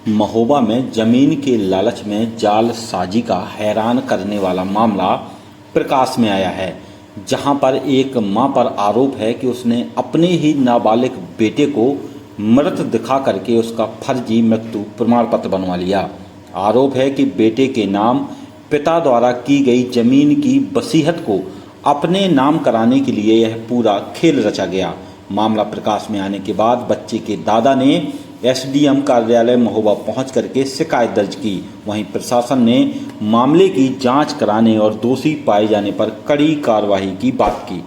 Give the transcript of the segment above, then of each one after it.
महोबा में जमीन के लालच में जालसाजी का हैरान करने वाला मामला प्रकाश में आया है, जहां पर एक मां पर आरोप है कि उसने अपने ही नाबालिग बेटे को मृत दिखा करके उसका फर्जी मृत्यु प्रमाण पत्र बनवा लिया। आरोप है कि बेटे के नाम पिता द्वारा की गई जमीन की वसीयत को अपने नाम कराने के लिए यह पूरा खेल रचा गया। मामला प्रकाश में आने के बाद बच्चे के दादा ने एसडीएम कार्यालय महोबा पहुंच करके शिकायत दर्ज की। वहीं प्रशासन ने मामले की जांच कराने और दोषी पाए जाने पर कड़ी कार्रवाई की बात की।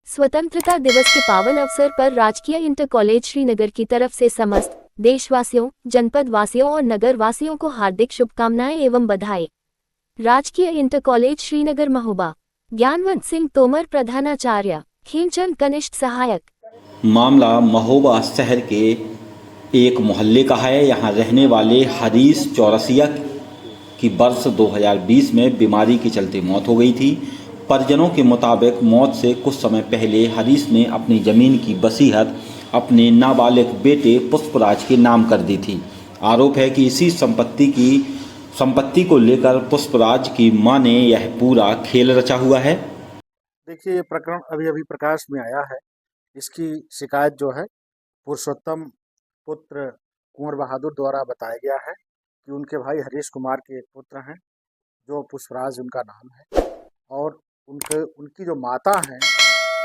स्वतंत्रता दिवस के पावन अवसर पर राजकीय इंटर कॉलेज श्रीनगर की तरफ से समस्त देशवासियों, जनपद वासियों और नगर वासियों को हार्दिक शुभकामनाएं एवं बधाई। राजकीय इंटर कॉलेज श्रीनगर महोबा। ज्ञानवंत सिंह तोमर प्रधानाचार्य, हेमचंद कनिष्ठ सहायक। मामला महोबा शहर के एक मोहल्ले का है। यहाँ रहने वाले हरीश चौरसिया की वर्ष 2020 में बीमारी के चलते मौत हो गई थी। परिजनों के मुताबिक मौत से कुछ समय पहले हरीश ने अपनी जमीन की वसीयत अपने नाबालिग बेटे पुष्पराज के नाम कर दी थी। आरोप है कि इसी संपत्ति को लेकर पुष्पराज की मां ने यह पूरा खेल रचा हुआ है। देखिए, ये प्रकरण अभी अभी प्रकाश में आया है। इसकी शिकायत जो है पुरुषोत्तम पुत्र कुंवर बहादुर द्वारा बताया गया है कि उनके भाई हरीश कुमार के एक पुत्र हैं जो पुष्पराज उनका नाम है, और उनकी जो माता हैं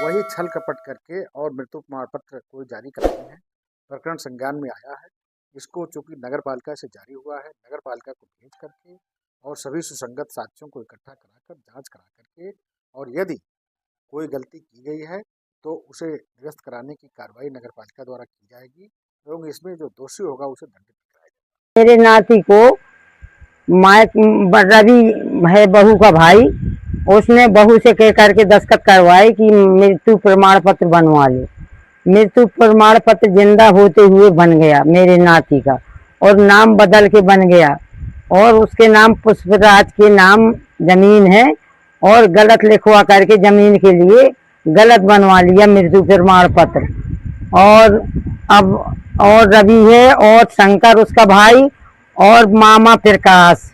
वही छल कपट करके और मृत्यु प्रमाण पत्र को जारी कराई हैं। प्रकरण संज्ञान में आया है। इसको चूंकि नगर पालिका से जारी हुआ है, नगर पालिका को भेज करके और सभी सुसंगत साक्ष्यों को इकट्ठा कराकर जांच करा करके, और यदि कोई गलती की गई है तो उसे निरस्त कराने की कार्रवाई नगर पालिका द्वारा की जाएगी एवं इसमें जो दोषी होगा उसे दंडित कराया जाएगा। मेरे नाती को रवि है बहू का भाई, उसने बहू से कह करके दस्तखत करवाए कि मृत्यु प्रमाण पत्र बनवा ले। मृत्यु प्रमाण पत्र जिंदा होते हुए बन गया मेरे नाती का, और नाम बदल के बन गया, और उसके नाम पुष्पराज के नाम जमीन है, और गलत लिखवा करके जमीन के लिए गलत बनवा लिया मृत्यु प्रमाण पत्र। और रवि है और शंकर उसका भाई और मामा प्रकाश,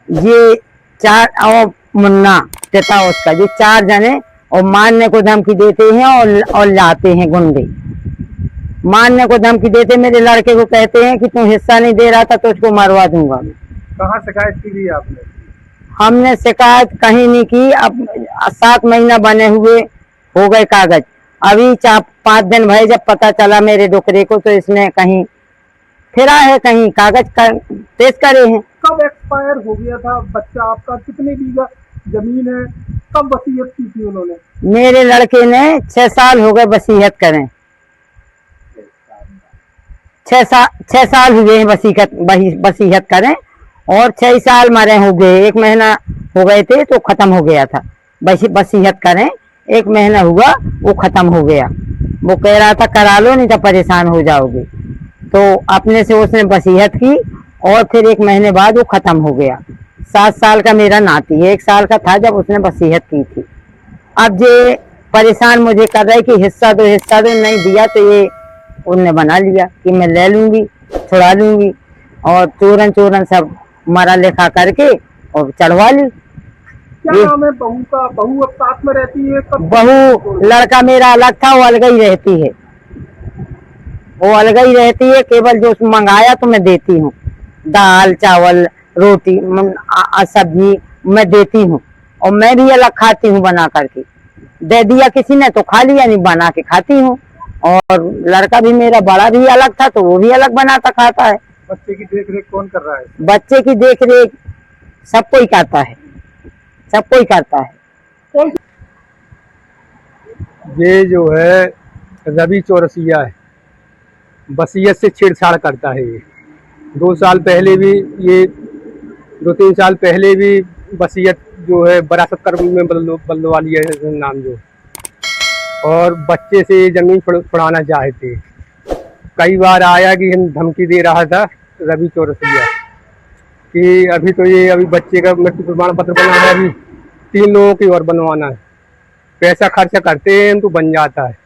ये चार, और मुन्ना पिता उसका, ये 4 जने और मारने को धमकी देते हैं और लाते हैं गुंडे। मारने को धमकी देते, मेरे लड़के को कहते हैं कि तू हिस्सा नहीं दे रहा था तो उसको मरवा दूंगा। कहाँ शिकायत की गई आपने? हमने शिकायत कहीं नहीं की। अब 7 महीना बने हुए हो गए कागज, अभी 4-5 दिन भले जब पता चला मेरे डुकरे को, तो इसने कहीं फिरा है, कहीं कागज पेश करे हैं। कब एक्सपायर हो गया था बच्चा आपका? कितने बीघा जमीन है? कब वसीयत की थी उन्होंने? मेरे लड़के ने 6 साल हो गए वसीयत करें। 6 साल हुए हैं वसीयत करें, और 6 साल मरे हो गए। 1 महीना हो गए थे तो खत्म हो गया था। वसीयत करें 1 महीना हुआ, वो खत्म हो गया। वो कह रहा था करा लो नहीं तो परेशान हो जाओगे, तो अपने से उसने वसीयत की, और फिर 1 महीने बाद वो खत्म हो गया। 7 साल का मेरा नाती है, 1 साल का था जब उसने वसीयत की थी। अब ये परेशान मुझे कर रहा है कि हिस्सा दो, नहीं दिया तो ये उनने बना लिया कि मैं ले लूंगी, छुड़ा लूंगी, और चोरन सब मरा लिखा करके और चढ़वा ली। क्या नाम है बहू का? बहू अब साथ में रहती है? बहू, लड़का मेरा अलग था, वो अलग ही रहती है। वो अलग ही रहती है, केवल जो मंगाया तो मैं देती हूँ, दाल चावल रोटी सब्जी मैं देती हूँ, और मैं भी अलग खाती हूँ बना करके। दे दिया किसी ने तो खा लिया, नहीं बना के खाती हूँ। और लड़का भी मेरा बड़ा भी अलग था तो वो भी अलग बनाता खाता है। बच्चे की देखरेख कौन कर रहा है? बच्चे की देखरेख सब कोई करता है, सब कोई करता है। ये जो है रवि चौरसिया है, वसीयत से छेड़छाड़ करता है। ये 2 साल पहले भी, ये 2-3 साल पहले भी वसीयत जो है विरासत कर में बदलवा लिया है नाम जो, और बच्चे से जमीन छुड़ाना चाहते। कई बार आया कि धमकी दे रहा था रवि चौरसिया कि अभी बच्चे का मृत्यु प्रमाण पत्र बनाना है, अभी 3 लोगों की और बनवाना है। पैसा खर्चा करते हैं तो बन जाता है।